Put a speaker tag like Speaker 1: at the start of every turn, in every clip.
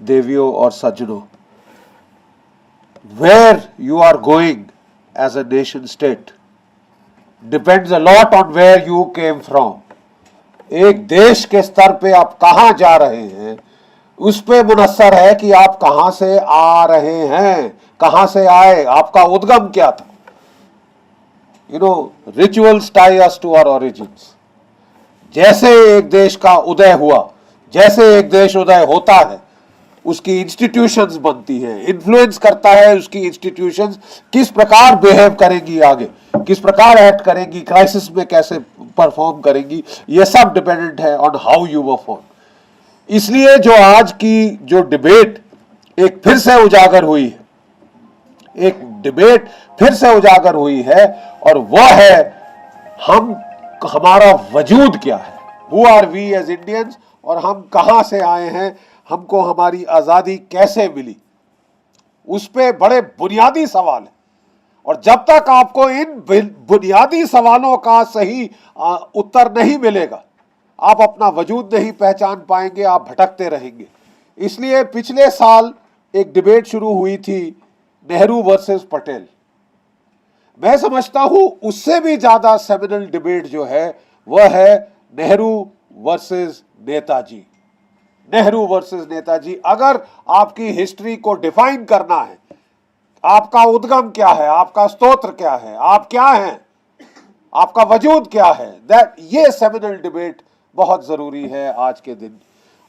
Speaker 1: देवियों और सज्जनों, where you are going as a nation state depends a lot on where you came from. एक देश के स्तर पे आप कहां जा रहे हैं उस पे मुनस्सर है कि आप कहां से आ रहे हैं, कहां से आए, आपका उद्गम क्या था. Rituals tie us to our origins. जैसे एक देश का उदय हुआ, जैसे एक देश उदय होता है, उसकी इंस्टीट्यूशंस बनती हैं, इन्फ्लुएंस करता है उसकी इंस्टीट्यूशंस किस प्रकार बिहेव करेंगी, आगे किस प्रकार एक्ट करेंगी, क्राइसिस में कैसे परफॉर्म करेंगी, ये सब डिपेंडेंट है ऑन हाउ यू परफॉर्म. इसलिए जो आज की जो डिबेट एक फिर से उजागर हुई है, एक डिबेट फिर से उजागर हुई है, और वह है हमारा वजूद क्या है, who are we as Indians, और हम कहां से आए हैं, हमको हमारी आजादी कैसे मिली. उस पे बड़े बुनियादी सवाल है, और जब तक आपको इन बुनियादी सवालों का सही उत्तर नहीं मिलेगा, आप अपना वजूद नहीं पहचान पाएंगे, आप भटकते रहेंगे. इसलिए पिछले साल एक डिबेट शुरू हुई थी, नेहरू वर्सेस पटेल. मैं समझता हूं उससे भी ज्यादा सेमिनल डिबेट जो है वह है नेहरू वर्सेस नेताजी. नेहरू वर्सेस नेताजी. अगर आपकी हिस्ट्री को डिफाइन करना है, आपका उद्गम क्या है, आपका स्तोत्र क्या है, आप क्या हैं, आपका वजूद क्या है, दैट ये सेमिनल डिबेट बहुत जरूरी है आज के दिन.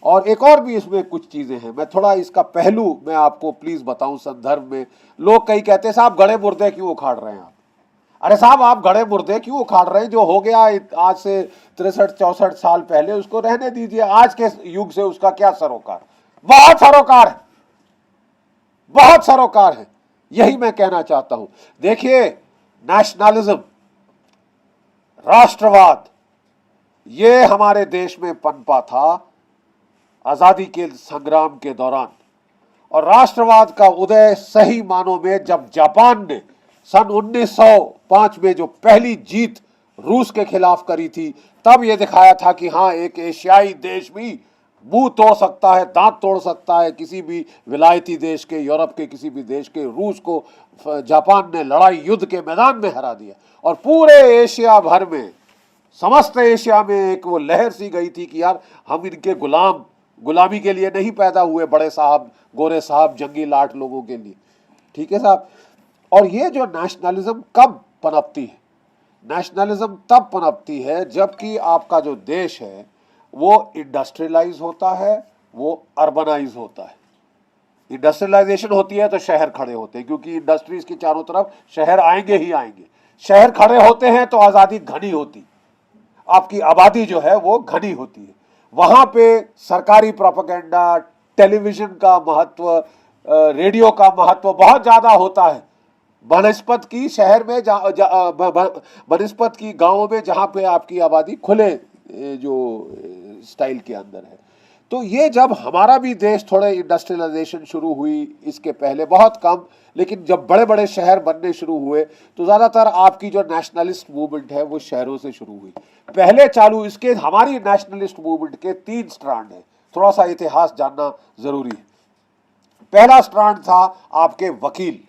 Speaker 1: और एक और भी इसमें कुछ चीजें हैं, मैं थोड़ा इसका पहलू मैं आपको प्लीज बताऊं संदर्भ में. लोग कई कहते हैं साहब गड़े मुर्दे क्यों उखाड़ रहे हैं आप. अरे साहब आप गड़े मुर्दे क्यों उखाड़ रहे हैं, जो हो गया आज से 63-64 साल पहले उसको रहने दीजिए. आज के युग से उसका क्या सरोकार, बहुत सरोकार है, बहुत सरोकार है. यही मैं कहना चाहता हूं. देखिए, नेशनलिज्म, राष्ट्रवाद, ये हमारे देश में पनपा था आजादी के संग्राम के दौरान. और राष्ट्रवाद का उदय सही मानों में जब जापान ने सन 1905 में जो पहली जीत रूस के खिलाफ करी थी, तब यह दिखाया था कि हाँ, एक एशियाई देश भी मुंह तोड़ सकता है, दांत तोड़ सकता है किसी भी विलायती देश के, यूरोप के किसी भी देश के. रूस को जापान ने लड़ाई युद्ध के मैदान में हरा दिया, और पूरे एशिया भर में, समस्त एशिया में एक वो लहर सी गई थी कि यार हम इनके गुलामी के लिए नहीं पैदा हुए, बड़े साहब, गोरे साहब, जंगी लाट लोगों के लिए. ठीक है साहब. और ये जो नेशनलिज्म कब पनपती है, नेशनलिज्म तब पनपती है जबकि आपका जो देश है वो इंडस्ट्रियलाइज होता है, वो अर्बनाइज होता है. इंडस्ट्रियलाइजेशन होती है तो शहर खड़े होते हैं, क्योंकि इंडस्ट्रीज की चारों तरफ शहर आएंगे ही आएंगे. शहर खड़े होते हैं तो आजादी घनी होती, आपकी आबादी जो है वो घनी होती है. वहां पे सरकारी प्रोपेगेंडा, टेलीविजन का महत्व, रेडियो का महत्व बहुत ज्यादा होता है बनस्पत की शहर में, बनस्पत की गांवों में, जहां पे आपकी आबादी खुले जो स्टाइल के अंदर है. तो ये जब हमारा भी देश थोड़े इंडस्ट्रियलाइजेशन शुरू हुई, इसके पहले बहुत कम, लेकिन जब बड़े बड़े शहर बनने शुरू हुए तो ज़्यादातर आपकी जो नेशनलिस्ट मूवमेंट है वो शहरों से शुरू हुई. पहले चालू इसके हमारी नेशनलिस्ट मूवमेंट के 3 स्ट्रैंड हैं, थोड़ा सा इतिहास जानना ज़रूरी है. पहला स्ट्रैंड था आपके वकील,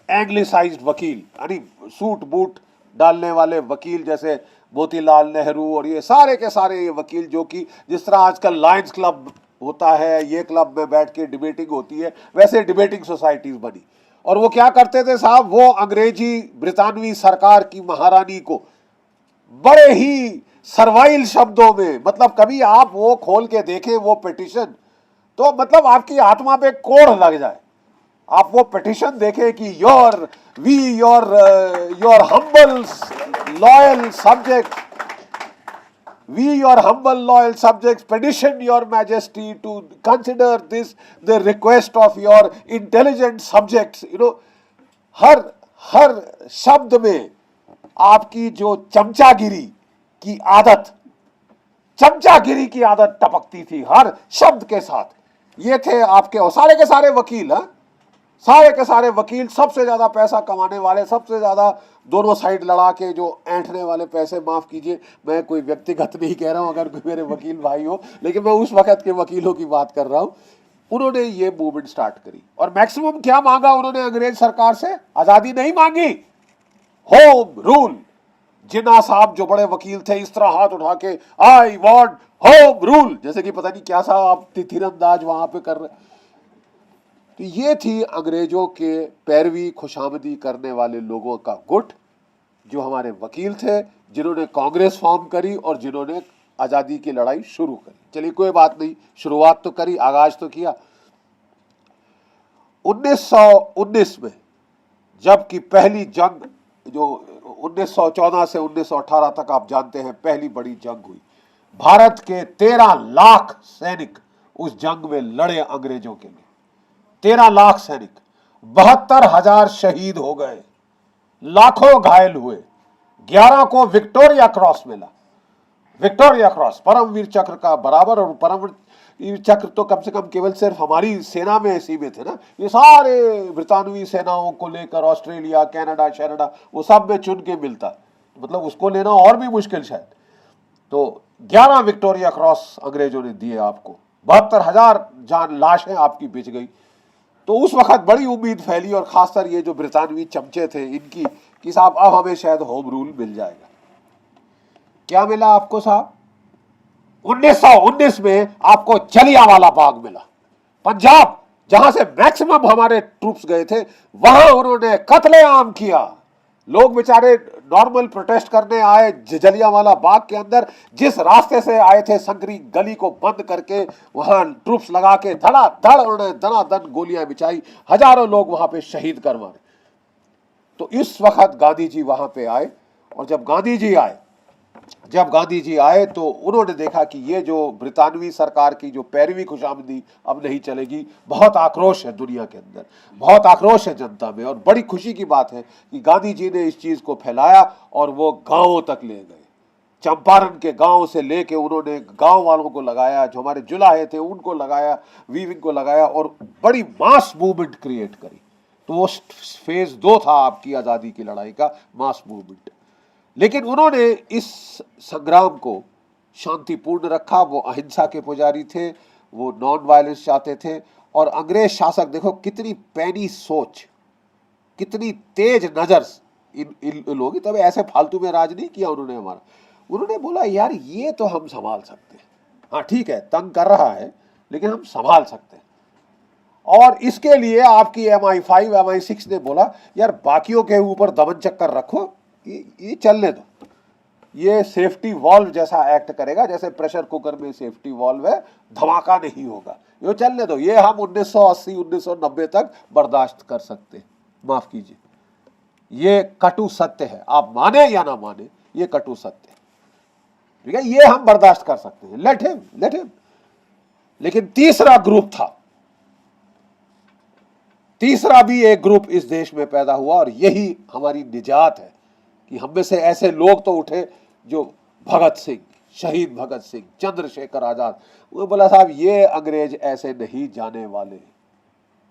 Speaker 1: एंग्लिसाइज्ड वकील, यानी सूट बूट डालने वाले वकील, जैसे मोतीलाल नेहरू और ये सारे के सारे ये वकील, जो कि जिस तरह आजकल लायंस क्लब होता है, ये क्लब में बैठ के डिबेटिंग होती है, वैसे डिबेटिंग सोसाइटीज बनी. और वो क्या करते थे साहब, वो अंग्रेजी ब्रितानवी सरकार की महारानी को बड़े ही सर्वाइल शब्दों में, मतलब कभी आप वो खोल के देखें वो पिटिशन, तो मतलब आपकी आत्मा पे कोढ़ लग जाए. आप वो पिटिशन देखें कि your humble loyal subject, we your humble loyal subjects petition your majesty to consider this the request of your intelligent subjects. हर शब्द में आपकी जो चमचागिरी की आदत टपकती थी हर शब्द के साथ. ये थे आपके, और सारे के सारे वकील, सारे के सारे वकील, सबसे ज्यादा पैसा कमाने वाले, सबसे ज्यादा दोनों साइड लड़ा के जो ऐंठने वाले पैसे, माफ कीजिए मैं कोई व्यक्तिगत नहीं कह रहा हूं अगर कोई मेरे वकील भाई हो, लेकिन मैं उस वक्त के वकीलों की बात कर रहा हूं. उन्होंने ये मूवमेंट स्टार्ट करी। और मैक्सिमम क्या मांगा उन्होंने अंग्रेज सरकार से? आजादी नहीं मांगी, होम रूल। जिन्ना साहब जो बड़े वकील थे इस तरह हाथ उठा के आई वांट होम रूल, जैसे कि पता नहीं क्या साहब आप तीरंदाज वहां पे कर रहे। तो ये थी अंग्रेजों के पैरवी खुशामदी करने वाले लोगों का गुट, जो हमारे वकील थे, जिन्होंने कांग्रेस फॉर्म करी और जिन्होंने आजादी की लड़ाई शुरू करी। चलिए कोई बात नहीं, शुरुआत तो करी, आगाज तो किया। 1919 में जबकि पहली जंग जो 1914 से 1918 तक आप जानते हैं पहली बड़ी जंग हुई, भारत के 13 लाख सैनिक उस जंग में लड़े अंग्रेजों के लिए। 13 लाख सैनिक, 72,000 शहीद हो गए, लाखों घायल हुए, 11 को विक्टोरिया क्रॉस मिला। विक्टोरिया क्रॉस परमवीर चक्र का बराबर, और परमवीर चक्र तो कम से कम केवल सिर्फ हमारी सेना में सीमित है ना, ये सारे ब्रितानवी सेनाओं को लेकर ऑस्ट्रेलिया, कनाडा, शनाडा वो सब में चुन के मिलता, मतलब उसको लेना और भी मुश्किल शायद। तो 11 विक्टोरिया क्रॉस अंग्रेजों ने दिए आपको, 72,000 जान लाशें आपकी बिछ गई। तो उस वक्त बड़ी उम्मीद फैली, और खासकर ये जो ब्रितानवी चमचे थे इनकी, कि साहब अब हमें शायद होम रूल मिल जाएगा। क्या मिला आपको साहब? 1919 में आपको जलियांवाला बाग मिला। पंजाब, जहां से मैक्सिमम हमारे ट्रूप्स गए थे, वहां उन्होंने कत्लेआम किया। लोग बेचारे नॉर्मल प्रोटेस्ट करने आए जलियांवाला बाग के अंदर, जिस रास्ते से आए थे संकरी गली को बंद करके वहां ट्रूप्स लगा के धड़ाधड़ उन्होंने दनादन गोलियां बिछाई, हजारों लोग वहां पे शहीद करवाए। तो इस वक्त गांधी जी वहां पे आए, और जब गांधी जी आए तो उन्होंने देखा कि ये जो ब्रितानवी सरकार की जो पैरवी खुशामदी अब नहीं चलेगी। बहुत आक्रोश है दुनिया के अंदर, बहुत आक्रोश है जनता में, और बड़ी खुशी की बात है कि गांधी जी ने इस चीज को फैलाया और वो गांवों तक ले गए। चंपारण के गांव से लेके उन्होंने गांव वालों को लगाया, जो हमारे जुलाहे थे उनको लगाया, वीविंग को लगाया, और बड़ी मास मूवमेंट क्रिएट करी। तो वो फेज 2 था आपकी आजादी की लड़ाई का, मास मूवमेंट। लेकिन उन्होंने इस संग्राम को शांतिपूर्ण रखा। वो अहिंसा के पुजारी थे, वो नॉन वायलेंस चाहते थे। और अंग्रेज शासक देखो कितनी पैनी सोच, कितनी तेज नजर इन लोग, तब ऐसे फालतू में राज नहीं किया उन्होंने हमारा। उन्होंने बोला यार ये तो हम संभाल सकते हैं, हाँ ठीक है तंग कर रहा है लेकिन हम संभाल सकते हैं। और इसके लिए आपकी MI5 MI6 ने बोला यार बाकियों के ऊपर दमन चक्कर रखो, ये चलने दो, ये सेफ्टी वॉल्व जैसा एक्ट करेगा, जैसे प्रेशर कुकर में सेफ्टी वॉल्व है, धमाका नहीं होगा, ये चलने दो, ये हम 1980 1990 तक बर्दाश्त कर सकते हैं। माफ कीजिए, ये कटु सत्य है, आप माने या ना माने ये कटु सत्य है, ठीक है, ये हम बर्दाश्त कर सकते हैं, लेट हिम। लेकिन तीसरा ग्रुप था, तीसरा भी एक ग्रुप इस देश में पैदा हुआ, और यही हमारी निजात है कि हम में से ऐसे लोग तो उठे जो भगत सिंह, शहीद भगत सिंह, चंद्रशेखर आजाद। वो बोला साहब ये अंग्रेज ऐसे नहीं जाने वाले,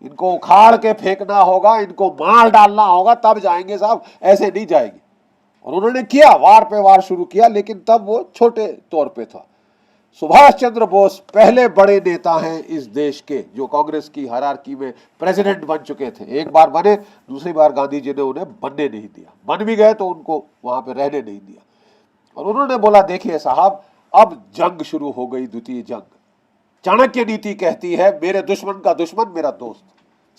Speaker 1: इनको उखाड़ के फेंकना होगा, इनको मार डालना होगा तब जाएंगे साहब, ऐसे नहीं जाएंगे। और उन्होंने किया, वार पे वार शुरू किया, लेकिन तब वो छोटे तौर पे था। सुभाष चंद्र बोस पहले बड़े नेता हैं इस देश के, जो कांग्रेस की हायरार्की में प्रेसिडेंट बन चुके थे। एक बार बने, दूसरी बार गांधी जी ने उन्हें बनने नहीं दिया, बन भी गए तो उनको वहां पे रहने नहीं दिया। और उन्होंने बोला देखिए साहब अब जंग शुरू हो गई, द्वितीय जंग। चाणक्य नीति कहती है मेरे दुश्मन का दुश्मन मेरा दोस्त।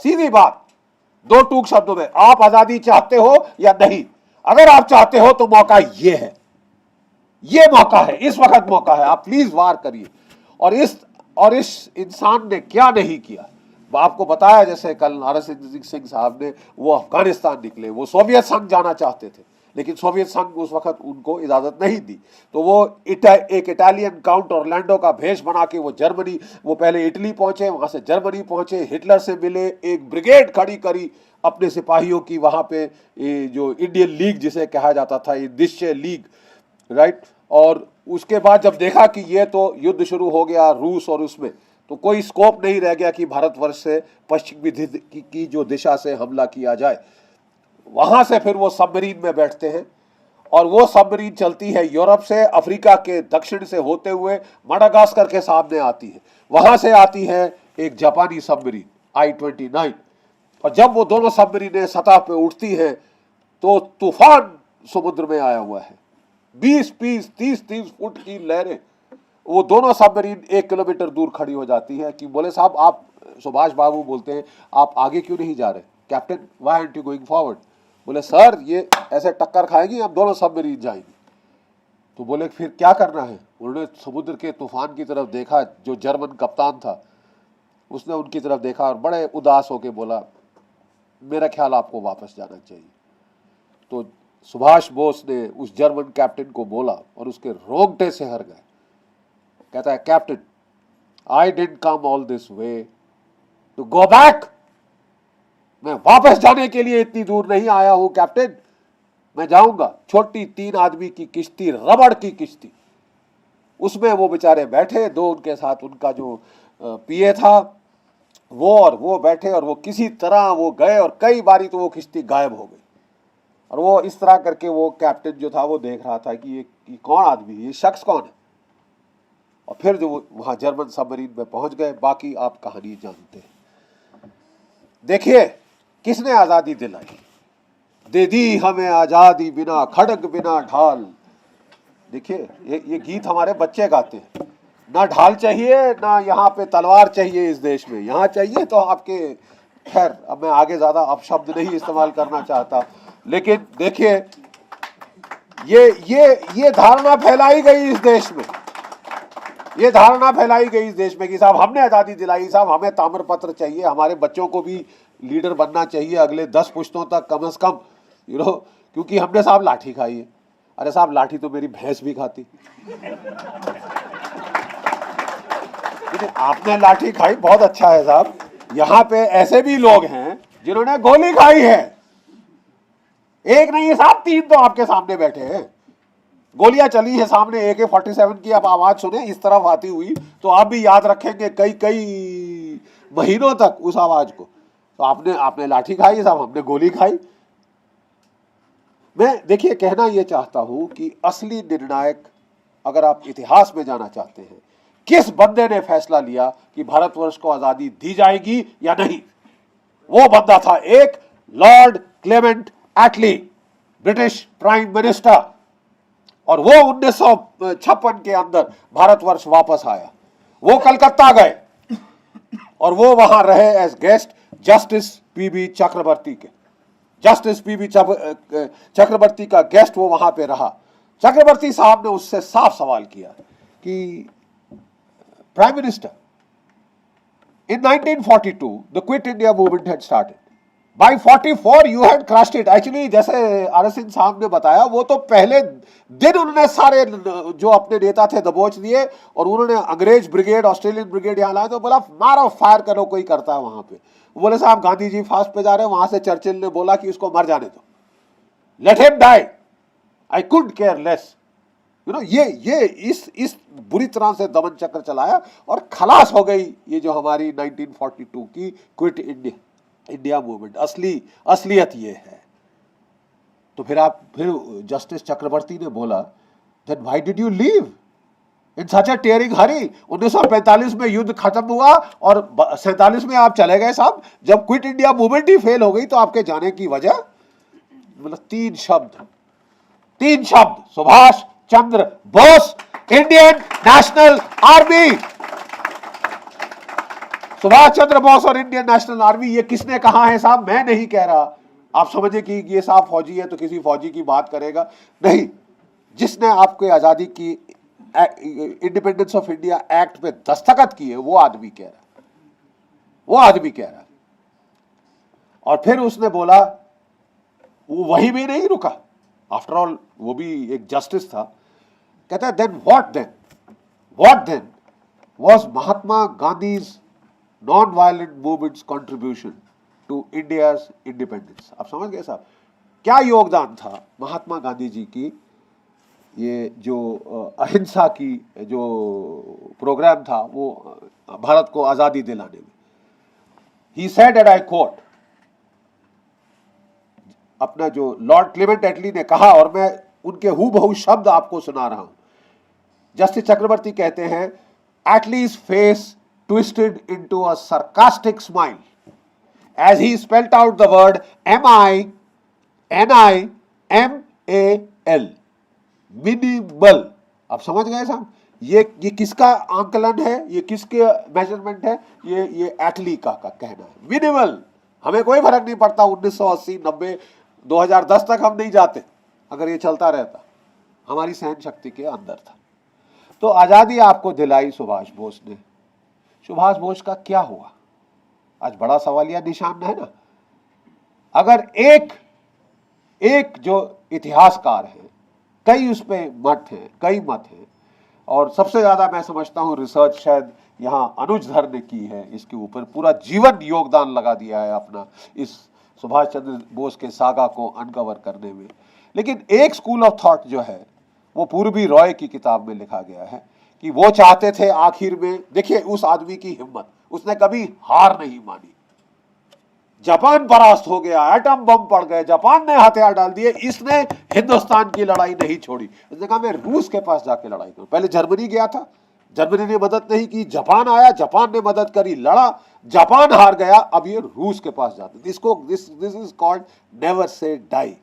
Speaker 1: सीधी बात, दो टूक शब्दों में, आप आजादी चाहते हो या नहीं? अगर आप चाहते हो तो मौका ये है, ये मौका है, इस वक्त मौका है, आप प्लीज वार करिए। और इस इंसान ने क्या नहीं किया, आपको बताया, जैसे कल नारायण सिंह साहब ने, वो अफगानिस्तान निकले, वो सोवियत संघ जाना चाहते थे, लेकिन सोवियत संघ उस वक्त उनको इजाजत नहीं दी। तो वो एक इटालियन काउंट ऑरलैंडो का भेष बना के वो जर्मनी, वो पहले इटली पहुंचे, वहां से जर्मनी पहुंचे, हिटलर से मिले, एक ब्रिगेड खड़ी करी अपने सिपाहियों की वहां पे, जो इंडियन लीग जिसे कहा जाता था, ये निश्चय लीग, राइट। और उसके बाद जब देखा कि ये तो युद्ध शुरू हो गया रूस और उसमें, तो कोई स्कोप नहीं रह गया कि भारतवर्ष से पश्चिमी की जो दिशा से हमला किया जाए। वहां से फिर वो सबमरीन में बैठते हैं, और वो सबमरीन चलती है यूरोप से, अफ्रीका के दक्षिण से होते हुए मडागास्कर के सामने आती है, वहां से आती है एक जापानी सबमरीन I-29, और जब वो दोनों सबमरीनें सतह पे उठती हैं तो तूफान समुद्र में आया हुआ है, 20-20, 30-30 फुट की लहरें। वो दोनों सबमरीन 1 किलोमीटर दूर खड़ी हो जाती है कि बोले साहब, आप सुभाष बाबू बोलते हैं, आप आगे क्यों नहीं जा रहे? Captain, why aren't you going forward? बोले सर, ये ऐसे टक्कर खाएगी, हम दोनों सबमरीन जाएंगे। तो बोले फिर क्या करना है? उन्होंने समुद्र के तूफान की तरफ देखा, जो जर्मन कप्तान था उसने उनकी तरफ देखा और बड़े उदास होकर बोला, मेरा ख्याल आपको वापस जाना चाहिए। तो सुभाष बोस ने उस जर्मन कैप्टन को बोला और उसके रोंगटे से हर गए। कहता है, captain, I didn't come all this way to go back. मैं वापस जाने के लिए इतनी दूर नहीं आया हूं कैप्टन, मैं जाऊंगा। छोटी 3 आदमी की किश्ती, रबड़ की किश्ती, उसमें वो बेचारे बैठे, 2 उनके साथ उनका जो पीए था वो बैठे, और वो किसी तरह वो गए, और कई बारी तो वो किश्ती गायब हो गई। और वो इस तरह करके वो कैप्टन जो था वो देख रहा था कि ये कौन आदमी, ये शख्स कौन है। और फिर जो वहां जर्मन सबमरीन में पहुंच गए, बाकी आप कहानी जानते हैं। देखिए, किसने आजादी दिलाई? दे दी हमें आजादी बिना खड़ग बिना ढाल। देखिए, ये गीत हमारे बच्चे गाते हैं। ना ढाल चाहिए, ना यहाँ पे तलवार चाहिए इस देश में। यहाँ चाहिए तो आपके, खैर अब मैं आगे ज्यादा अपशब्द नहीं इस्तेमाल करना चाहता, लेकिन देखिए, ये धारणा फैलाई गई इस देश में, ये धारणा फैलाई गई इस देश में कि साहब हमने आजादी दिलाई, साहब हमें ताम्रपत्र चाहिए, हमारे बच्चों को भी लीडर बनना चाहिए अगले 10 पुश्तों तक कम से कम, क्योंकि हमने साहब लाठी खाई है। अरे साहब, लाठी तो मेरी भैंस भी खाती। आपने लाठी खाई, बहुत अच्छा है साहब। यहां पे ऐसे भी लोग हैं जिन्होंने गोली खाई है, एक नहीं साहब, 3 तो आपके सामने बैठे हैं। गोलियां चली है सामने, AK-47 की आप आवाज सुने इस तरफ आती हुई तो आप भी याद रखेंगे कई महीनों तक उस आवाज को। तो आपने लाठी खाई साहब, हमने गोली खाई। मैं देखिए कहना यह चाहता हूं कि असली निर्णायक, अगर आप इतिहास में जाना चाहते हैं, किस बंदे ने फैसला लिया कि भारतवर्ष को आजादी दी जाएगी या नहीं, वो बंदा था एक लॉर्ड क्लेमेंट एटली, ब्रिटिश प्राइम मिनिस्टर। और वो 1956 के अंदर भारतवर्ष वापस आया। वो कलकत्ता गए और वो वहां रहे एज गेस्ट जस्टिस PB चक्रवर्ती के। जस्टिस PB चक्रवर्ती का गेस्ट वो वहां पे रहा। चक्रवर्ती साहब ने उससे साफ सवाल किया कि prime minister, in 1942 the Quit India movement had started. By 44 you had crushed it. Actually, जैसे आर सिंह साहब ने बताया, वो तो पहले दिन उन्होंने सारे जो अपने नेता थे दबोच दिए और उन्होंने अंग्रेज ब्रिगेड, ऑस्ट्रेलियन ब्रिगेड यहाँ लाए। तो बोला मारो, फायर करो, कोई करता है वहां पे। बोले साहब, गांधी जी फास्ट पे जा रहे हैं। वहां से चर्चिल ने बोला कि उसको मर जाने दो, let him die, I could care less. ये इस बुरी तरह से दमन चक्र चलाया और खलास हो गई ये जो हमारी 1942 की क्विट इंडिया मूवमेंट। असलियत ये है। तो फिर जस्टिस चक्रवर्ती ने बोला, then why did you leave in such a tearing hurry? 1945 में युद्ध खत्म हुआ और 47 में आप चले गए साहब। जब क्विट इंडिया मूवमेंट ही फेल हो गई तो आपके जाने की वजह? मतलब 3 शब्द, Subhash Chandra Bose, Indian National Army. Subhash Chandra Bose और इंडियन नेशनल आर्मी, ये किसने कहा है साहब? मैं नहीं कह रहा। आप समझे कि ये साहब फौजी है तो किसी फौजी की बात करेगा? नहीं, जिसने आपके आजादी की इंडिपेंडेंस ऑफ इंडिया एक्ट पे दस्तखत किए वो आदमी कह रहा। और फिर उसने बोला, वो वही भी नहीं रुका, आफ्टर ऑल वो भी एक जस्टिस था। कहता है, then what then was Mahatma Gandhi's non-violent movement's contribution to India's independence? आप समझ गए साहब, क्या योगदान था महात्मा गांधी जी की ये जो अहिंसा की जो प्रोग्राम था वो भारत को आजादी दिलाने में। He said, and I quote, अपना जो लॉर्ड क्लेमेंट एटली ने कहा, और मैं उनके हूबहू शब्द आपको सुना रहा हूं। जस्टिस चक्रवर्ती कहते हैं, एटलीज face twisted into a sarcastic smile as he spelt out the word MINIMAL, minimal. आप समझ गए साहब, ये किसका आंकलन है, ये किसके मेजरमेंट है, ये एटली का कहना है। मिनिमल, हमें कोई फर्क नहीं पड़ता 1980, 90, 2010 तक हम नहीं जाते अगर ये चलता रहता, हमारी सहन शक्ति के अंदर था। तो आजादी आपको दिलाई सुभाष बोस ने। सुभाष बोस का क्या हुआ, आज बड़ा सवालिया निशान है ना। अगर एक जो इतिहासकार है, कई उस पे कई मत हैं, और सबसे ज्यादा मैं समझता हूं रिसर्च शायद यहां अनुज धर ने की है, इसके ऊपर पूरा जीवन योगदान लगा दिया है अपना इस सुभाष चंद्र बोस के सागा को अनकवर करने में। लेकिन एक स्कूल ऑफ थॉट जो है वो पूर्वी रॉय की किताब में लिखा गया है कि वो चाहते थे आखिर में, देखिए उस आदमी की हिम्मत, उसने कभी हार नहीं मानी। जापान परास्त हो गया, एटम बम पड़ गए, जापान ने हथियार डाल दिए, इसने हिंदुस्तान की लड़ाई नहीं छोड़ी। उसने कहा मैं रूस के पास जाके लड़ाई करूं। पहले जर्मनी गया था, जर्मनी ने मदद नहीं की, जापान आया, जापान ने मदद करी, लड़ा, जापान हार गया, अब ये रूस के पास जाते। This is called never say die.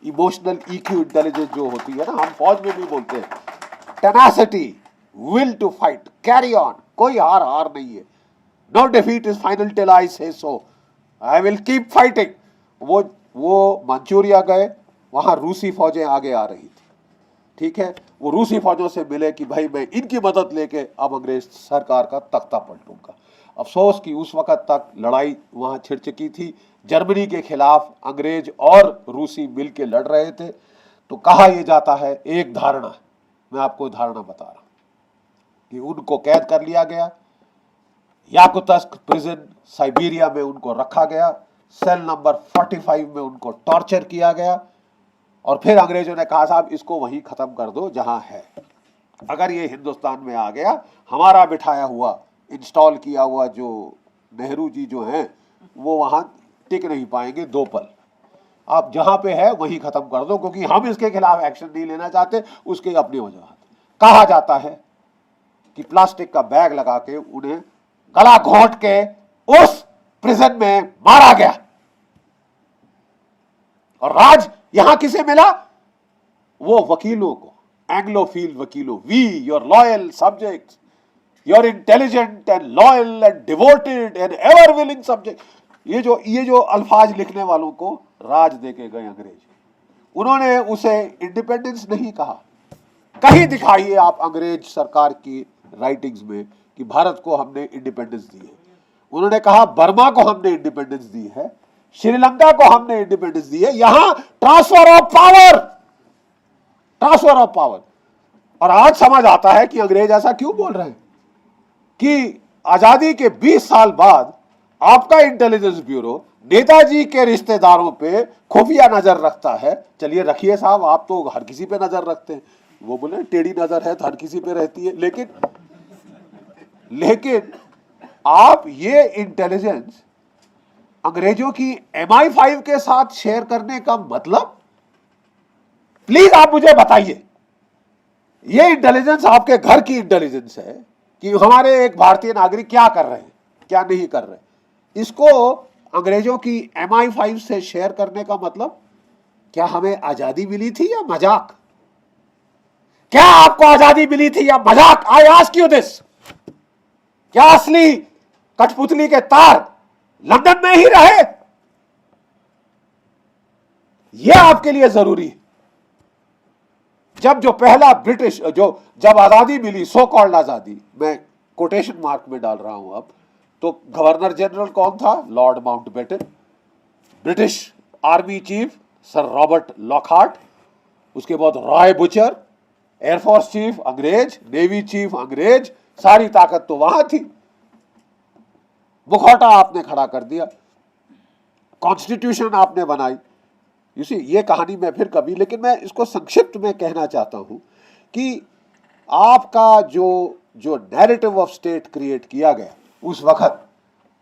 Speaker 1: Emotional EQ intelligence जो होती है ना, हम फौज में भी बोलते हैं, tenacity, will to fight, carry on, कोई हार नहीं है। No defeat is final till I say so, I will keep fighting. वो मंचूरिया गए, वहां रूसी फौजें आगे आ रही थी, ठीक है, वो रूसी फौजों से मिले कि भाई मैं इनकी मदद लेके अब अंग्रेज सरकार का तख्ता पलटूंगा। अफसोस कि उस वक्त तक लड़ाई वहां छिड़ चुकी थी, जर्मनी के खिलाफ अंग्रेज और रूसी मिलके लड़ रहे थे। तो कहा यह जाता है, एक धारणा, मैं आपको धारणा बता रहा हूं कि उनको कैद कर लिया गया, याकुत्स्क प्रिजन साइबेरिया में उनको रखा गया, सेल नंबर 45 में उनको टॉर्चर किया गया, और फिर अंग्रेजों ने कहा साहब इसको वहीं खत्म कर दो जहां है। अगर ये हिंदुस्तान में आ गया, हमारा बिठाया हुआ, इंस्टॉल किया हुआ जो नेहरू जी जो हैं, वो वहां टिक नहीं पाएंगे 2 पल। आप जहां पे है वहीं खत्म कर दो, क्योंकि हम इसके खिलाफ एक्शन नहीं लेना चाहते, उसके अपनी वजह। कहा जाता है कि प्लास्टिक का बैग लगा के उन्हें गला घोंट के उस प्रिजन में मारा गया। और राज यहां किसे मिला? वो वकीलों को, एंग्लोफिल वकीलों। We your loyal subjects, your intelligent and loyal and devoted and ever willing subject. ये जो अल्फाज लिखने वालों को राज देके गए अंग्रेज। उन्होंने उसे इंडिपेंडेंस नहीं कहा। कहीं दिखाइए आप अंग्रेज सरकार की राइटिंग्स में कि भारत को हमने इंडिपेंडेंस दी है। उन्होंने कहा बर्मा को हमने इंडिपेंडेंस दी है, श्रीलंका को हमने इंडिपेंडेंस दी है। यहां ट्रांसफर ऑफ पावर। और आज समझ आता है कि अंग्रेज ऐसा क्यों बोल रहे हैं कि आजादी के 20 साल बाद आपका इंटेलिजेंस ब्यूरो नेताजी के रिश्तेदारों पे खुफिया नजर रखता है। चलिए रखिए साहब, आप तो हर किसी पे नजर रखते हैं। वो बोले टेढ़ी नजर है तो हर किसी पे रहती है, लेकिन आप ये इंटेलिजेंस अंग्रेजों की MI5 के साथ शेयर करने का मतलब, प्लीज आप मुझे बताइए। ये इंटेलिजेंस आपके घर की इंटेलिजेंस है कि हमारे एक भारतीय नागरिक क्या कर रहे हैं, क्या नहीं कर रहे। इसको अंग्रेजों की MI5 से शेयर करने का मतलब, क्या हमें आजादी मिली थी या मजाक? क्या आपको आजादी मिली थी या मजाक? I ask you this. क्या असली कठपुतली के तार लंदन में ही रहे? यह आपके लिए जरूरी है। जब पहला ब्रिटिश जब आजादी मिली, सो कॉल्ड आजादी, मैं कोटेशन मार्क में डाल रहा हूं अब, तो गवर्नर जनरल कौन था? Lord Mountbatten. British army chief sir Robert Lockhart, उसके बाद रॉय बुचर, एयरफोर्स चीफ अंग्रेज, नेवी चीफ अंग्रेज, सारी ताकत तो वहां थी। मुखौटा आपने खड़ा कर दिया, कॉन्स्टिट्यूशन आपने बनाई। ये कहानी मैं फिर कभी, लेकिन मैं इसको संक्षिप्त में कहना चाहता हूं कि आपका जो नैरेटिव ऑफ स्टेट क्रिएट किया गया, उस वक्त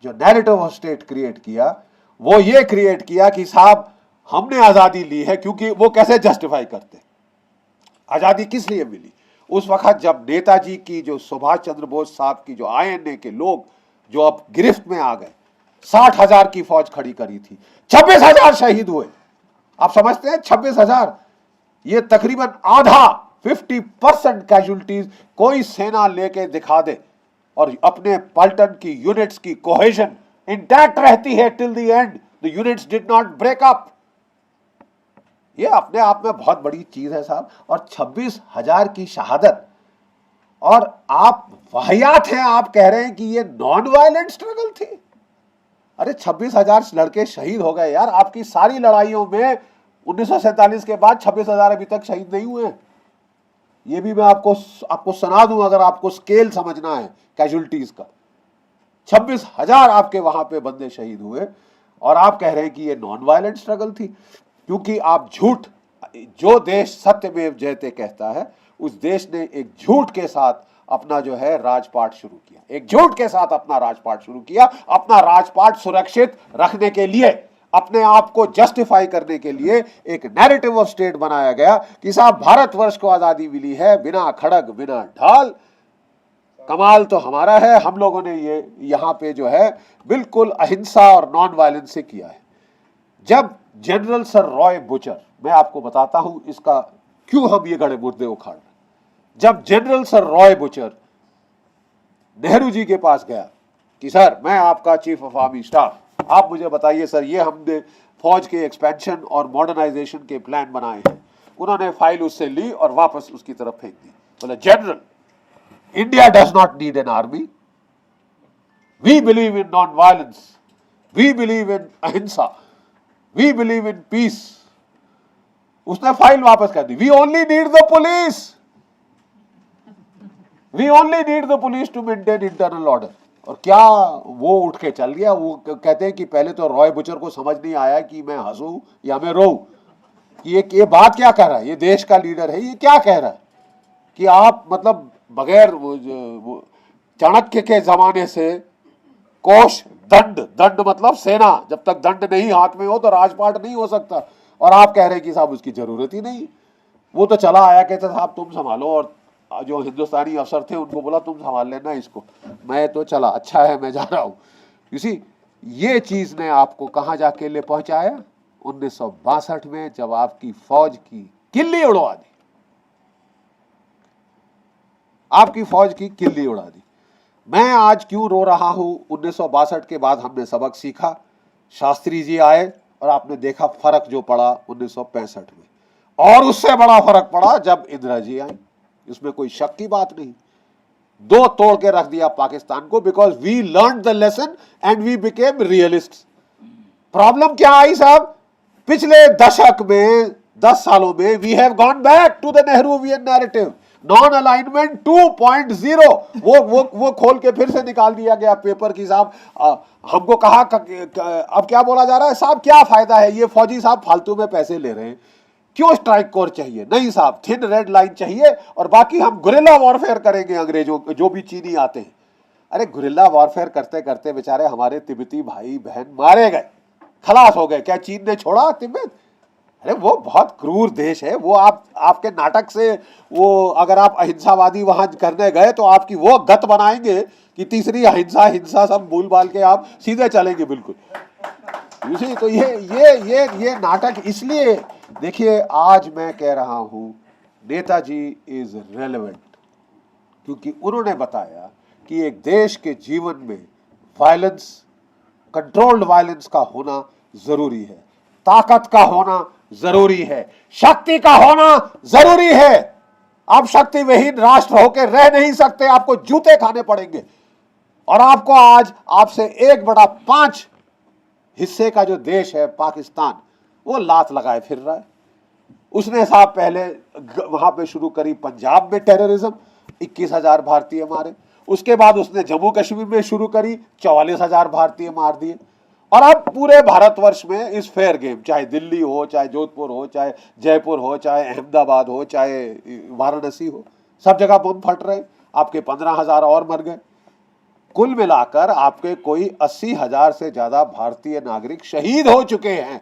Speaker 1: जो नैरेटिव ऑफ स्टेट क्रिएट किया, वो ये क्रिएट किया कि साहब हमने आजादी ली है, क्योंकि वो कैसे जस्टिफाई करते, आजादी किस लिए मिली? उस वक्त जब नेताजी की जो सुभाष चंद्र बोस साहब की जो आईएनए के लोग जो अब गिरफ्त में आ गए, 60,000 की फौज खड़ी करी थी, 26,000 शहीद हुए। आप समझते हैं 26,000, ये तकरीबन आधा 50% कैजुअलिटीज कोई सेना लेके दिखा दे और अपने पलटन की यूनिट्स की कोहेजन इंटैक्ट रहती है till the end, the units did not break up. ये अपने आप में बहुत बड़ी चीज है साहब। और 26,000 की शहादत, और आप वाहियात हैं, आप कह रहे हैं कि ये नॉन वायलेंट स्ट्रगल थी। अरे 26,000 लड़के शहीद हो गए यार। आपकी सारी लड़ाइयों में 1947 के बाद 26,000 अभी तक शहीद नहीं हुए। ये भी मैं आपको सुना दूं अगर आपको स्केल समझना है कैजुअलिटीज का। 26,000 आपके वहां पे बंदे शहीद हुए और आप कह रहे हैं कि ये नॉन वायलेंट स्ट्रगल थी। क्योंकि आप झूठ, जो देश सत्यमेव जयते कहता है, उस देश ने एक झूठ के साथ अपना जो है राजपाट शुरू किया, एक झूठ के साथ अपना राजपाट शुरू किया, अपना राजपाट सुरक्षित रखने के लिए, अपने आप को जस्टिफाई करने के लिए एक नैरेटिव ऑफ स्टेट बनाया गया कि साहब भारतवर्ष को आजादी मिली है बिना खड़ग बिना ढाल, कमाल तो हमारा है, हम लोगों ने ये यहां पे जो है बिल्कुल अहिंसा और नॉन वायलेंस से किया है। जब जनरल सर रॉय बुचर, मैं आपको बताता हूं इसका क्यों हम ये गड़े मुर्दे उखाड़ रहे। जब General Sir Roy Bucher Nehru ji के पास गया कि सर मैं आपका चीफ ऑफ आर्मी स्टाफ, आप मुझे बताइए सर ये हमने फौज के एक्सपेंशन और मॉडर्नाइजेशन के प्लान बनाए हैं। उन्होंने फाइल उससे ली और वापस उसकी तरफ फेंक दी। बोले general, India does not need an army, we believe in non violence, we believe in ahimsa, we believe in peace. उसने फाइल वापस कर दी। We only need the police, we only need the police to maintain internal order. और क्या वो उठ के चल गया। वो कहते हैं कि पहले तो रॉय बुचर को समझ नहीं आया कि मैं हंसूं या मैं रोऊं, कि ये बात क्या कह रहा है, ये देश का लीडर है, ये क्या कह रहा है कि आप मतलब बगैर चाणक्य के जमाने से कोष दंड, दंड मतलब सेना, जब तक दंड नहीं हाथ में हो तो राजपाट नहीं हो सकता, और आप कह रहे हैं कि साहब उसकी जरूरत ही नहीं। वो तो चला आया, कहते साहब तुम संभालो, और जो हिंदुस्तानी अफसर थे उनको बोला तुम संभाल लेना इसको, मैं तो चला, अच्छा है मैं जा रहा हूं। इसी ये चीज ने आपको कहां जाके ले पहुंचाया, 1962 में, जब आपकी फौज की किल्ली उड़वा दी, आपकी फौज की किल्ली उड़ा दी। मैं आज क्यों रो रहा हूं, 1962 के बाद हमने सबक सीखा, शास्त्री जी आए और आपने देखा फर्क जो पड़ा 1965 में, और उससे बड़ा फर्क पड़ा जब इंदिरा जी आई। इसमें कोई शक की बात नहीं। दो तोड़ के रख दिया पाकिस्तान को, because we learn the lesson and we became realist. Problem क्या आई साहब, पिछले दशक में 10 सालों में we have gone back to the Nehruvian narrative, non alignment 2.0। वो खोल के फिर से निकाल दिया गया पेपर की साहब। हमको कहा अब क्या बोला जा रहा है साहब, क्या फायदा है, ये फौजी साहब फालतू में पैसे ले रहे हैं, क्यों स्ट्राइक कोर चाहिए, नहीं साहब थिन रेड लाइन चाहिए, और बाकी हम गुरिल्ला वॉरफेयर करेंगे अंग्रेजों जो भी चीनी आते हैं। अरे गुरिल्ला वॉरफेयर करते करते बेचारे हमारे तिब्बती भाई बहन मारे गए, खलास हो गए। क्या चीन ने छोड़ा तिब्बत? अरे वो बहुत क्रूर देश है। वो आपके नाटक से, वो अगर आप अहिंसावादी वहां करने गए तो आपकी वो गत बनाएंगे कि तीसरी अहिंसा हिंसा सब भूल भाल के आप सीधे चलेंगे बिल्कुल। उसी तो ये नाटक, इसलिए देखिए आज मैं कह रहा हूं नेताजी इज रेलेवेंट, क्योंकि उन्होंने बताया कि एक देश के जीवन में वायलेंस, कंट्रोल्ड वायलेंस का होना जरूरी है, ताकत का होना जरूरी है, शक्ति का होना जरूरी है। आप शक्ति विहीन राष्ट्र होकर रह नहीं सकते, आपको जूते खाने पड़ेंगे। और आपको आज आपसे 1/5 हिस्से का जो देश है पाकिस्तान, वो लात लगाए फिर रहा है। उसने साहब पहले वहां पे शुरू करी पंजाब में टेररिज्म, 21,000 भारतीय मारे। उसके बाद उसने जम्मू कश्मीर में शुरू करी, 44,000 भारतीय मार दिए। और अब पूरे भारतवर्ष में इस फेयर गेम, चाहे दिल्ली हो, चाहे जोधपुर हो, चाहे जयपुर हो, चाहे अहमदाबाद हो, चाहे वाराणसी हो, सब जगह बम फट रहे। आपके 15,000 और मर गए। कुल मिलाकर आपके कोई 80,000 से ज्यादा भारतीय नागरिक शहीद हो चुके हैं।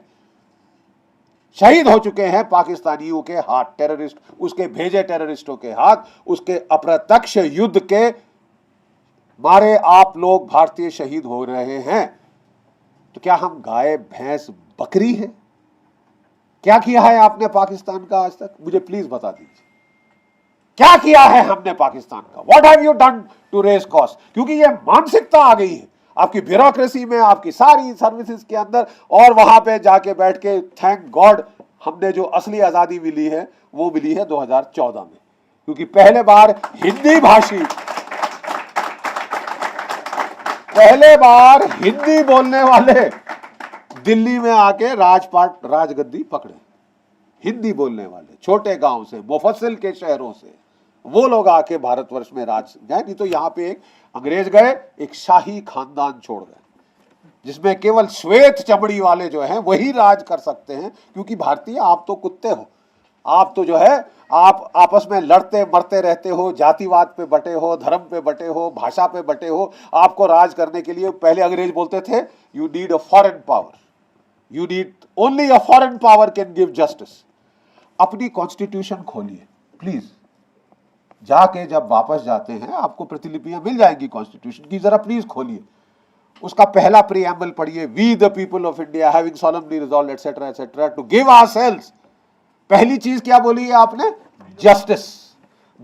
Speaker 1: शहीद हो चुके हैं पाकिस्तानियों के हाथ, टेररिस्ट, उसके भेजे टेररिस्टों के हाथ, उसके अप्रत्यक्ष युद्ध के मारे आप लोग भारतीय शहीद हो रहे हैं। तो क्या हम गाय, भैंस, बकरी है? क्या किया है आपने पाकिस्तान का आज तक? मुझे प्लीज बता दीजिए, क्या किया है हमने पाकिस्तान का? What have you done to raise cost? क्योंकि ये मानसिकता आ गई है आपकी ब्यूरोक्रेसी में, आपकी सारी सर्विसेज के अंदर, और वहां पे जाके बैठ के थैंक गॉड हमने जो असली आजादी मिली है वो मिली है 2014 में, क्योंकि पहले बार हिंदी बोलने वाले दिल्ली में आके राजगद्दी पकड़े। हिंदी बोलने वाले छोटे गांव से, मुफस्सिल के शहरों से वो लोग आके भारतवर्ष में राज गए। नहीं तो यहाँ पे एक अंग्रेज गए, एक शाही खानदान छोड़ गए, जिसमें केवल श्वेत चमड़ी वाले जो हैं वही राज कर सकते हैं। क्योंकि भारतीय आप तो कुत्ते हो, आप तो जो है आप आपस में लड़ते मरते रहते हो, जातिवाद पे बटे हो, धर्म पे बटे हो, भाषा पे बटे हो। आपको राज करने के लिए पहले अंग्रेज बोलते थे you need a foreign power, you need only a foreign power can give justice. अपनी कॉन्स्टिट्यूशन खोलिए प्लीज, जाके जब वापस जाते हैं आपको प्रतिलिपियां मिल जाएंगी कॉन्स्टिट्यूशन की, जरा प्लीज खोलिए। उसका पहला प्रीएम्बल पढ़िए, we the people of India having solemnly resolved etcetera etcetera to give ourselves. पहली चीज क्या बोली है आपने? Justice.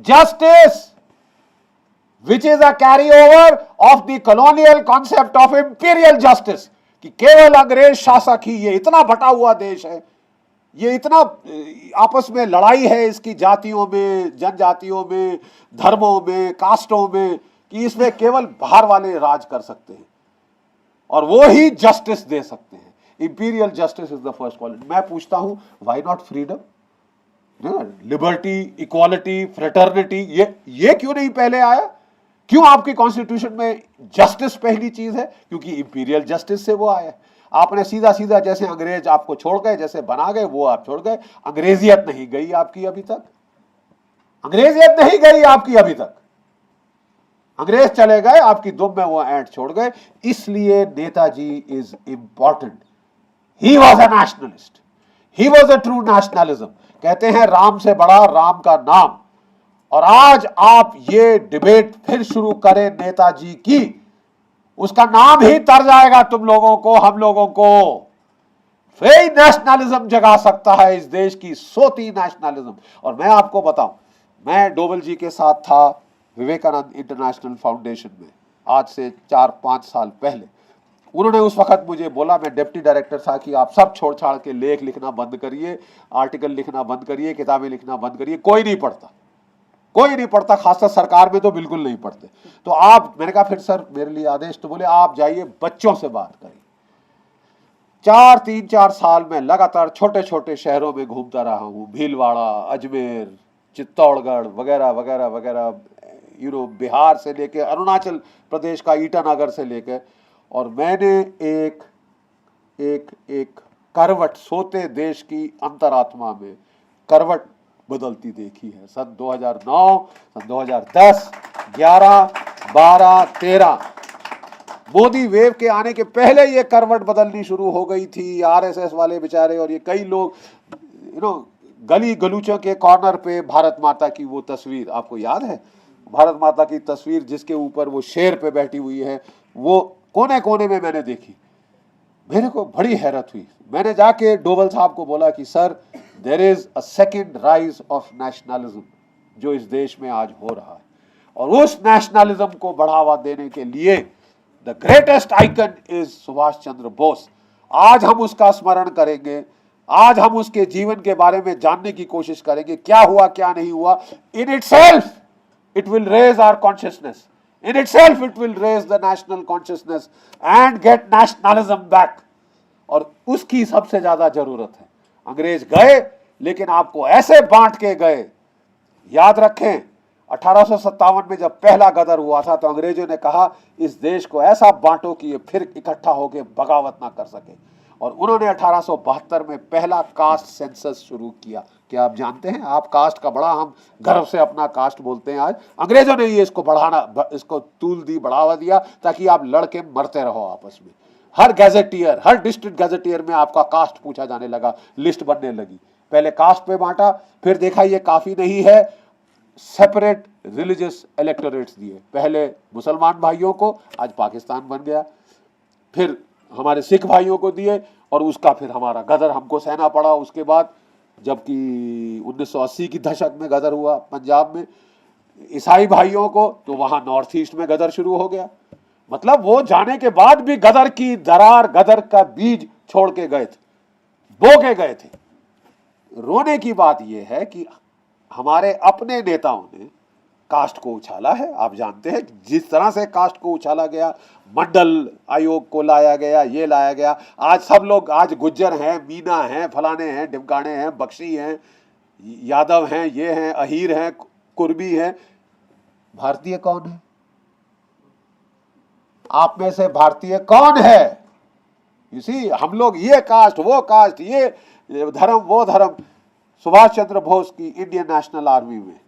Speaker 1: Justice which is a carry over of the colonial concept of imperial justice, कि केवल अंग्रेज शासक ही, ये इतना बटा हुआ देश है, ये इतना आपस में लड़ाई है इसकी जातियों में, जनजातियों में, धर्मों में, कास्टों में, कि इसमें केवल बाहर वाले राज कर सकते हैं और वो ही जस्टिस दे सकते हैं। Imperial justice is the first quality. मैं पूछता हूं why not freedom, liberty, equality, fraternity, ये क्यों नहीं पहले आया? क्यों आपकी कॉन्स्टिट्यूशन में जस्टिस पहली चीज है? क्योंकि इंपीरियल जस्टिस से वो आया। आपने सीधा सीधा जैसे अंग्रेज आपको छोड़ गए, जैसे बना गए वो आप छोड़ गए। अंग्रेजियत नहीं गई आपकी अभी तक, अंग्रेजियत नहीं गई आपकी अभी तक। अंग्रेज चले गए, आपकी दुम में वो एंट छोड़ गए। इसलिए Netaji is important. He was a nationalist, he was a true nationalism. कहते हैं राम से बड़ा राम का नाम। और आज आप ये डिबेट फिर शुरू करें नेताजी की, उसका नाम ही तर जाएगा तुम लोगों को, हम लोगों को। वही नेशनलिज्म जगा सकता है इस देश की सोती नेशनलिज्म। और मैं आपको बताऊं, मैं डोभाल जी के साथ था विवेकानंद इंटरनेशनल फाउंडेशन में आज से 4-5 साल पहले। उन्होंने उस वक्त मुझे बोला, मैं डिप्टी डायरेक्टर था, कि आप सब छोड़ छाड़ के लेख लिखना बंद करिए, आर्टिकल लिखना बंद करिए, किताबें लिखना बंद करिए। कोई नहीं पढ़ता, कोई नहीं पढ़ता, खासकर सरकार में तो बिल्कुल नहीं पढ़ते। तो आप, मैंने कहा फिर सर मेरे लिए आदेश, तो बोले आप जाइए बच्चों से बात करिए। 3-4 साल में लगातार छोटे छोटे शहरों में घूमता रहा हूँ, भीलवाड़ा, अजमेर, चित्तौड़गढ़ वगैरह वगैरह वगैरह, बिहार से लेके अरुणाचल प्रदेश का ईटानगर से लेकर। और मैंने एक एक एक करवट, सोते देश की अंतरात्मा में करवट बदलती देखी है। सन 2009, सन 2010, 11, 12, 13 मोदी वेव के आने के पहले ये करवट बदलनी शुरू हो गई थी। आरएसएस वाले बेचारे और ये कई लोग गली गलूचों के कॉर्नर पे भारत माता की वो तस्वीर, आपको याद है भारत माता की तस्वीर जिसके ऊपर वो शेर पे बैठी हुई है, वो कोने कोने में मैंने देखी। मेरे को बड़ी हैरत हुई। मैंने जाके डोभाल साहब को बोला कि sir there is a second rise of nationalism जो इस देश में आज हो रहा है, और उस नेशनलिज्म को बढ़ावा देने के लिए the greatest icon is Subhash Chandra Bose. आज हम उसका स्मरण करेंगे, आज हम उसके जीवन के बारे में जानने की कोशिश करेंगे, क्या हुआ क्या नहीं हुआ। In itself it will raise our consciousness, in itself it will raise the national consciousness and get nationalism back। और उसकी सबसे ज्यादा जरूरत है। अंग्रेज गए, लेकिन आपको ऐसे बांट के गए। याद रखें 1857 में जब पहला गदर हुआ था तो अंग्रेजों ने कहा इस देश को ऐसा बांटो कि ये फिर इकट्ठा होकर बगावत ना कर सके। और उन्होंने 1872 में पहला कास्ट सेंसस शुरू किया। क्या आप जानते हैं, आप कास्ट का बड़ा, हम गर्व से अपना कास्ट बोलते हैं। आज अंग्रेजों ने ये इसको बढ़ाना, इसको तूल दी, बढ़ावा दिया ताकि आप लड़के मरते रहो आपस में। हर गैजेटियर, हर डिस्ट्रिक्ट गैजेटियर में आपका कास्ट पूछा जाने लगा, लिस्ट बनने लगी। पहले कास्ट पे बांटा, फिर देखा ये काफी नहीं है, सेपरेट रिलीजियस इलेक्टोरेट्स दिए, पहले मुसलमान भाइयों को, आज पाकिस्तान बन गया, फिर हमारे सिख भाइयों को दिए, और उसका फिर हमारा गदर हमको सहना पड़ा। उसके बाद जबकि 1980 की दशक में गदर हुआ पंजाब में ईसाई भाइयों को, तो वहां नॉर्थ ईस्ट में गदर शुरू हो गया। मतलब वो जाने के बाद भी गदर की दरार, गदर का बीज छोड़ के गए थे, बो के गए थे। रोने की बात यह है कि हमारे अपने नेताओं ने कास्ट को उछाला है। आप जानते हैं जिस तरह से कास्ट को उछाला गया, मंडल आयोग को लाया गया, ये लाया गया, आज सब लोग, आज गुज्जर हैं, मीना हैं, फलाने हैं, डिमकाने हैं, बख्शी हैं, यादव हैं, ये हैं, अहीर हैं, कुर्बी हैं। भारतीय कौन है? आप में से भारतीय कौन है? इसी हम लोग ये कास्ट, वो कास्ट, ये धर्म, वो धर्म। सुभाष चंद्र बोस की इंडियन नेशनल आर्मी में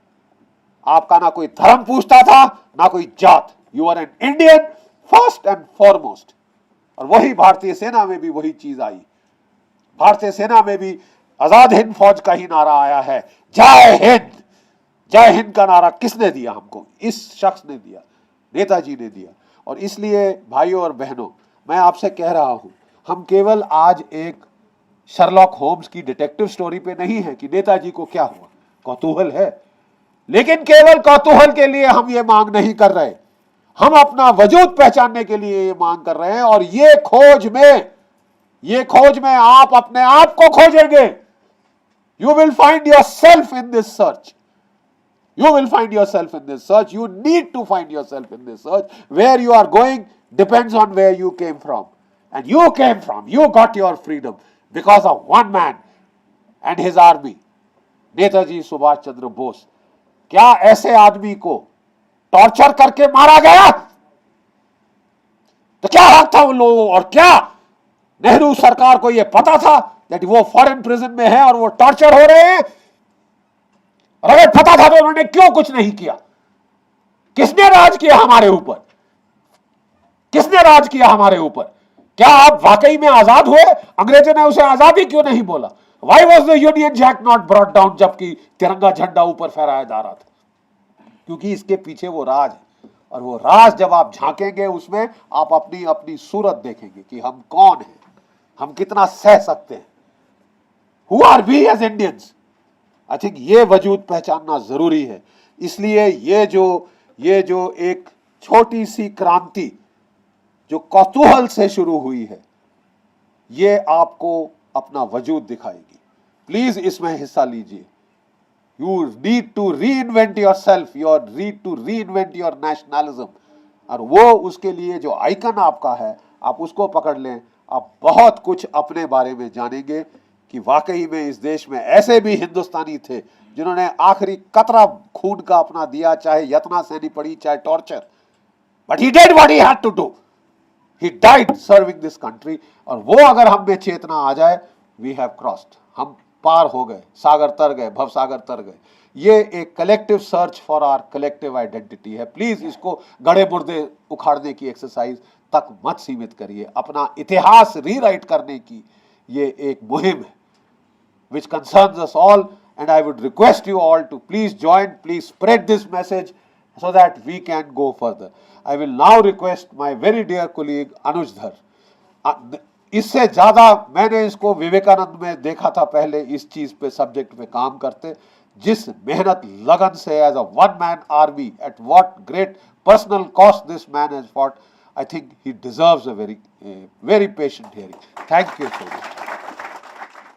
Speaker 1: आपका ना कोई धर्म पूछता था, ना कोई जात। You are an Indian first and foremost. और वही भारतीय सेना में भी वही चीज आई। भारतीय सेना में भी आजाद हिंद फौज का ही नारा आया है, जय हिंद। जय हिंद का नारा किसने दिया हमको? इस शख्स ने दिया, नेताजी ने दिया। और इसलिए भाइयों और बहनों, मैं आपसे कह रहा हूं, हम केवल आज एक शर्लॉक होम्स की डिटेक्टिव स्टोरी पे नहीं है कि नेताजी को क्या हुआ, कौतूहल है, लेकिन केवल कौतूहल के लिए हम ये मांग नहीं कर रहे। हम अपना वजूद पहचानने के लिए ये मांग कर रहे हैं। और ये खोज में आप अपने आप को खोजेंगे। You will find your self in this search. You will find yourself in this search. You need to find yourself in this search. Where you are going depends on where you came from. And you came from, you got your freedom because of one man and his army. Netaji Subhash Chandra Bose. क्या ऐसे आदमी को torture करके मारा गया? तो क्या हक था उन लोगों? और क्या नेहरू सरकार को यह पता था कि वो फॉरेन प्रिजन में है और वो टॉर्चर हो रहे हैं? और अगर पता था तो उन्होंने क्यों कुछ नहीं किया? किसने राज किया हमारे ऊपर? किसने राज किया हमारे ऊपर? क्या आप वाकई में आजाद हुए? अंग्रेजों ने उसे आजादी क्यों नहीं बोला? Why was the Union Jack not brought down जबकि तिरंगा झंडा ऊपर फहराया जा रहा था? क्योंकि इसके पीछे वो राज है। और वो राज जब आप झांकेंगे उसमें, आप अपनी अपनी सूरत देखेंगे कि हम कौन हैं, हम कितना सह सकते हैं। Who are we as Indians? I think ये वजूद पहचानना जरूरी है। इसलिए ये जो एक छोटी सी क्रांति जो कौतूहल से शुरू हुई है, ये आपको अपना वजूद दिखाएगी। प्लीज इसमें हिस्सा लीजिए। You need to reinvent yourself, you need to reinvent your nationalism. और वो उसके लिए जो आइकन आपका है, आप उसको पकड़ लें। आप बहुत कुछ अपने बारे में जानेंगे कि वाकई में इस देश में ऐसे भी हिंदुस्तानी थे जिन्होंने आखिरी कतरा खून का अपना दिया, चाहे यातना सहनी पड़ी, चाहे torture, but he did what he had to do. He died serving this country. और वो अगर हम में चेतना आ जाए, वी हैव क्रॉस्ड, हम पार हो गए, सागर तर गए, भवसागर तर गए। ये एक collective search for our collective identity है। प्लीज इसको गड़े मुर्दे उखाड़ने की एक्सरसाइज तक मत सीमित करिए। अपना इतिहास रीराइट करने की ये एक मुहिम है which concerns us all, and I would request you all to please join, please spread this message so that we can go further. I will now request my very dear colleague Anuj Dhar. इससे ज्यादा मैंने इसको विवेकानंद में देखा था पहले, इस चीज पे, सब्जेक्ट पे काम करते, जिस मेहनत लगन से as a one man army, at what great personal cost this man has fought, I think he deserves a very patient hearing. Thank you so much.